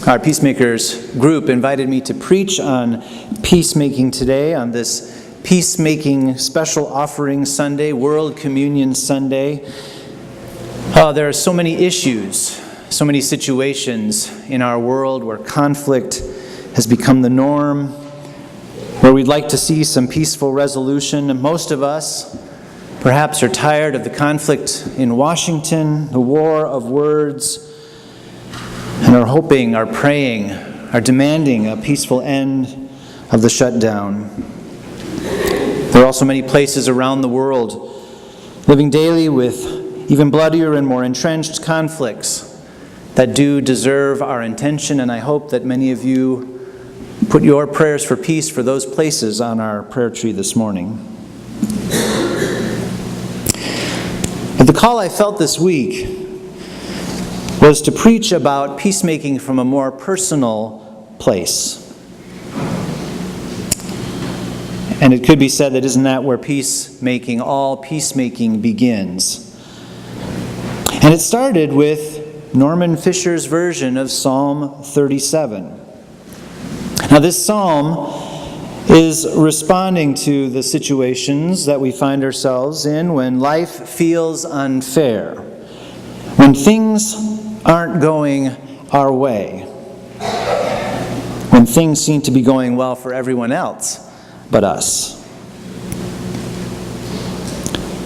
Our Peacemakers group invited me to preach on peacemaking today, on this Peacemaking Special Offering Sunday, World Communion Sunday. There are so many issues, so many situations in our world where conflict has become the norm, where we'd like to see some peaceful resolution. And most of us perhaps are tired of the conflict in Washington, the war of words, and are hoping, are praying, are demanding a peaceful end of the shutdown. There are also many places around the world living daily with even bloodier and more entrenched conflicts that do deserve our attention, and I hope that many of you put your prayers for peace for those places on our prayer tree this morning. But the call I felt this week was to preach about peacemaking from a more personal place. And it could be said that isn't that where all peacemaking begins? And it started with Norman Fisher's version of Psalm 37. Now this psalm is responding to the situations that we find ourselves in when life feels unfair, when things aren't going our way, when things seem to be going well for everyone else but us.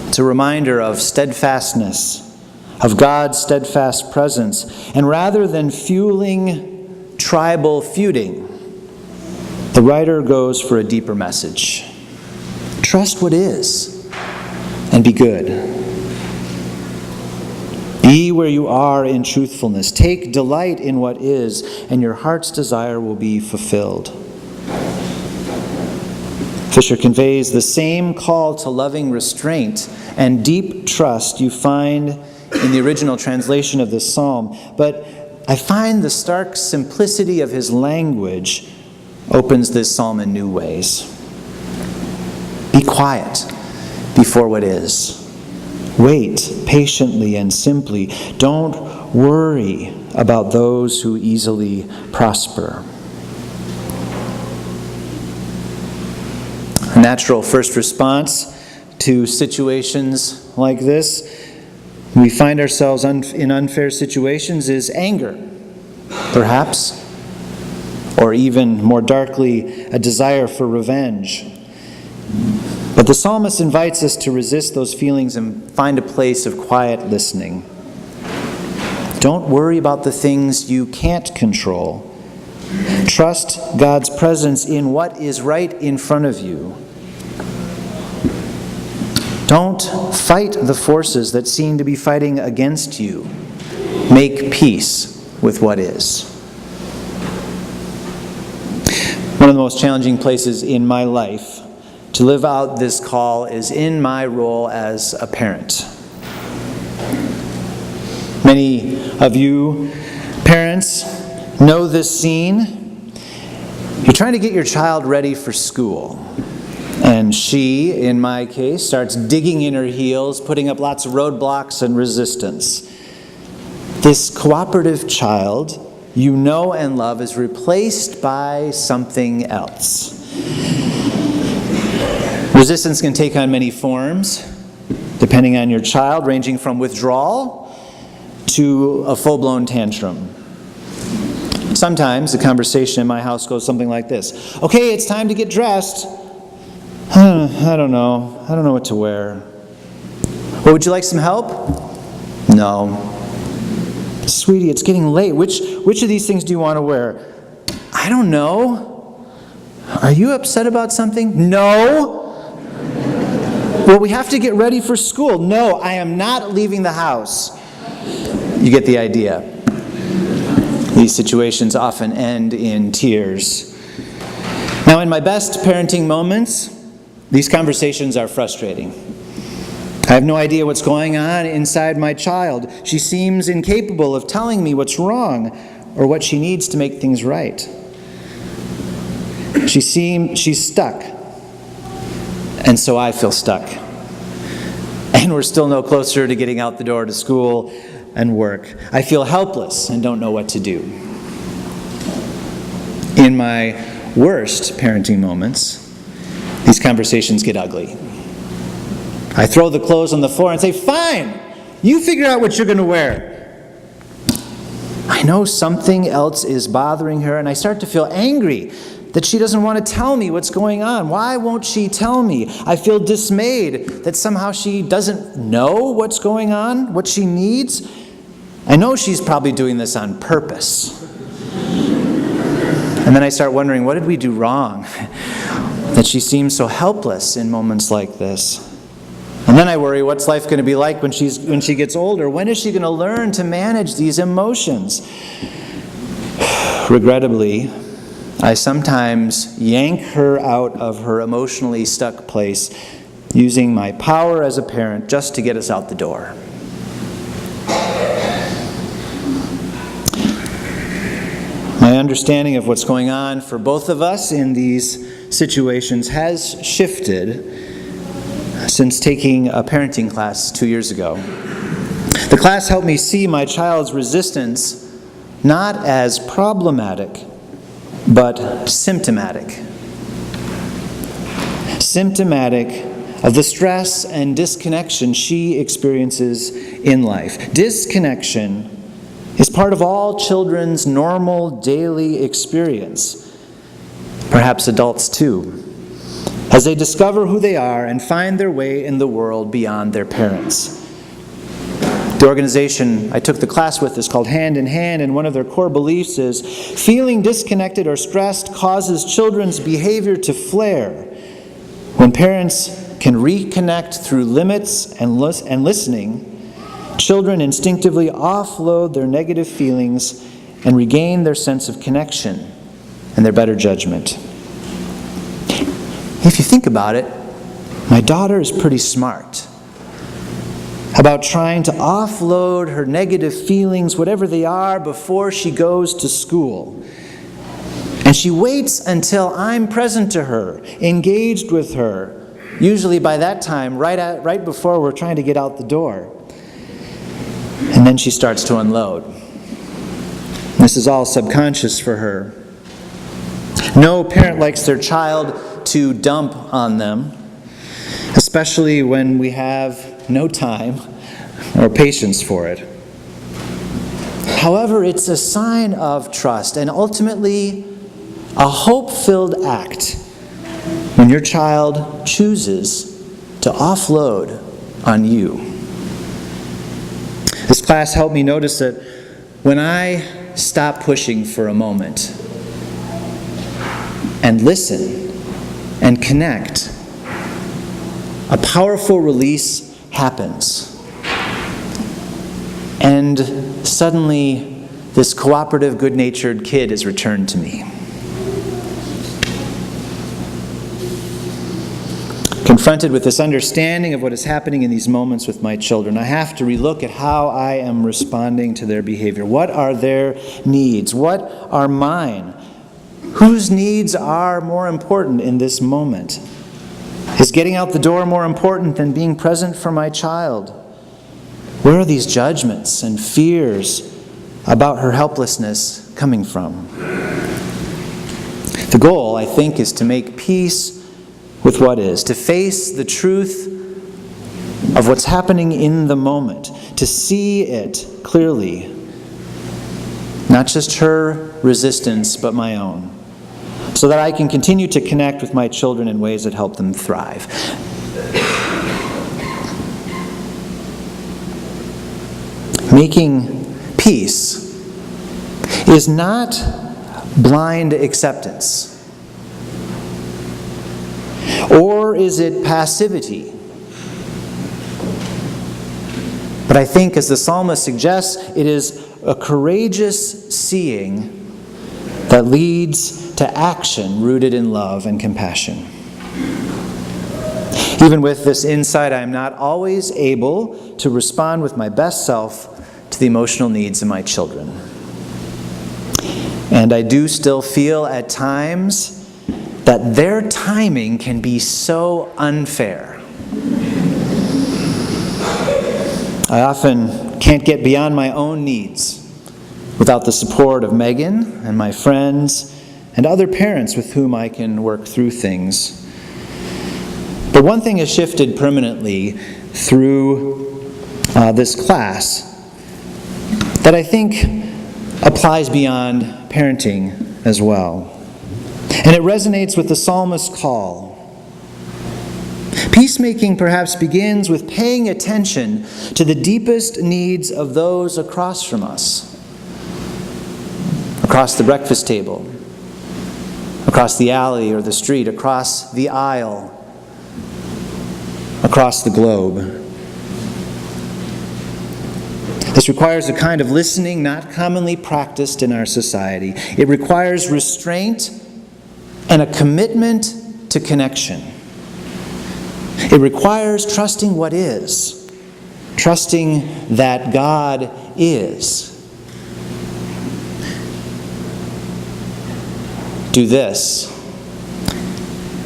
It's a reminder of steadfastness, of God's steadfast presence, and rather than fueling tribal feuding, the writer goes for a deeper message. Trust what is and be good. Be where you are in truthfulness. Take delight in what is, and your heart's desire will be fulfilled. Fisher conveys the same call to loving restraint and deep trust you find in the original translation of this psalm, but I find the stark simplicity of his language opens this psalm in new ways. Be quiet before what is. Wait patiently and simply. Don't worry about those who easily prosper. A natural first response to situations like this, when we find ourselves in unfair situations, is anger, perhaps, or even more darkly, a desire for revenge. But the psalmist invites us to resist those feelings and find a place of quiet listening. Don't worry about the things you can't control. Trust God's presence in what is right in front of you. Don't fight the forces that seem to be fighting against you. Make peace with what is. One of the most challenging places in my life to live out this call is in my role as a parent. Many of you parents know this scene. You're trying to get your child ready for school. And she, in my case, starts digging in her heels, putting up lots of roadblocks and resistance. This cooperative child you know and love is replaced by something else. Resistance can take on many forms, depending on your child, ranging from withdrawal to a full-blown tantrum. Sometimes the conversation in my house goes something like this. Okay, it's time to get dressed. I don't know. I don't know what to wear. Well, would you like some help? No. Sweetie, it's getting late. Which of these things do you want to wear? I don't know. Are you upset about something? No. Well, we have to get ready for school. No, I am not leaving the house. You get the idea. These situations often end in tears. Now, in my best parenting moments, these conversations are frustrating. I have no idea what's going on inside my child. She seems incapable of telling me what's wrong or what she needs to make things right. She's stuck. And so I feel stuck. And we're still no closer to getting out the door to school and work. I feel helpless and don't know what to do. In my worst parenting moments, these conversations get ugly. I throw the clothes on the floor and say, "Fine, you figure out what you're going to wear." I know something else is bothering her, and I start to feel angry that she doesn't want to tell me what's going on. Why won't she tell me? I feel dismayed that somehow she doesn't know what's going on, what she needs. I know she's probably doing this on purpose. And then I start wondering, what did we do wrong? That she seems so helpless in moments like this. And then I worry, what's life going to be like when she gets older? When is she going to learn to manage these emotions? Regrettably, I sometimes yank her out of her emotionally stuck place, using my power as a parent just to get us out the door. My understanding of what's going on for both of us in these situations has shifted since taking a parenting class 2 years ago. The class helped me see my child's resistance not as problematic, but symptomatic. Symptomatic of the stress and disconnection she experiences in life. Disconnection is part of all children's normal daily experience, perhaps adults too, as they discover who they are and find their way in the world beyond their parents. The organization I took the class with is called Hand in Hand, and one of their core beliefs is feeling disconnected or stressed causes children's behavior to flare. When parents can reconnect through limits and listening, children instinctively offload their negative feelings and regain their sense of connection and their better judgment. If you think about it, my daughter is pretty smart about trying to offload her negative feelings, whatever they are, before she goes to school. And she waits until I'm present to her, engaged with her, usually by that time, right before we're trying to get out the door. And then she starts to unload. This is all subconscious for her. No parent likes their child to dump on them, especially when we have no time or patience for it. However, it's a sign of trust and ultimately a hope-filled act when your child chooses to offload on you. This class helped me notice that when I stop pushing for a moment and listen and connect, a powerful release happens. And suddenly, this cooperative, good-natured kid is returned to me. Confronted with this understanding of what is happening in these moments with my children, I have to relook at how I am responding to their behavior. What are their needs? What are mine? Whose needs are more important in this moment? Is getting out the door more important than being present for my child? Where are these judgments and fears about her helplessness coming from? The goal, I think, is to make peace with what is, to face the truth of what's happening in the moment, to see it clearly, not just her resistance, but my own, so that I can continue to connect with my children in ways that help them thrive. Making peace is not blind acceptance. Or is it passivity? But I think, as the psalmist suggests, it is a courageous seeing that leads to action rooted in love and compassion. Even with this insight, I am not always able to respond with my best self to the emotional needs of my children. And I do still feel at times that their timing can be so unfair. I often can't get beyond my own needs without the support of Megan and my friends and other parents with whom I can work through things. But one thing has shifted permanently through this class that I think applies beyond parenting as well. And it resonates with the psalmist's call. Peacemaking perhaps begins with paying attention to the deepest needs of those across from us. Across the breakfast table, across the alley or the street, across the aisle, across the globe. This requires a kind of listening not commonly practiced in our society. It requires restraint and a commitment to connection. It requires trusting what is, trusting that God is. Do this,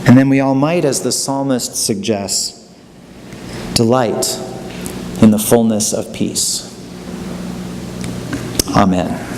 and then we all might, as the psalmist suggests, delight in the fullness of peace. Amen.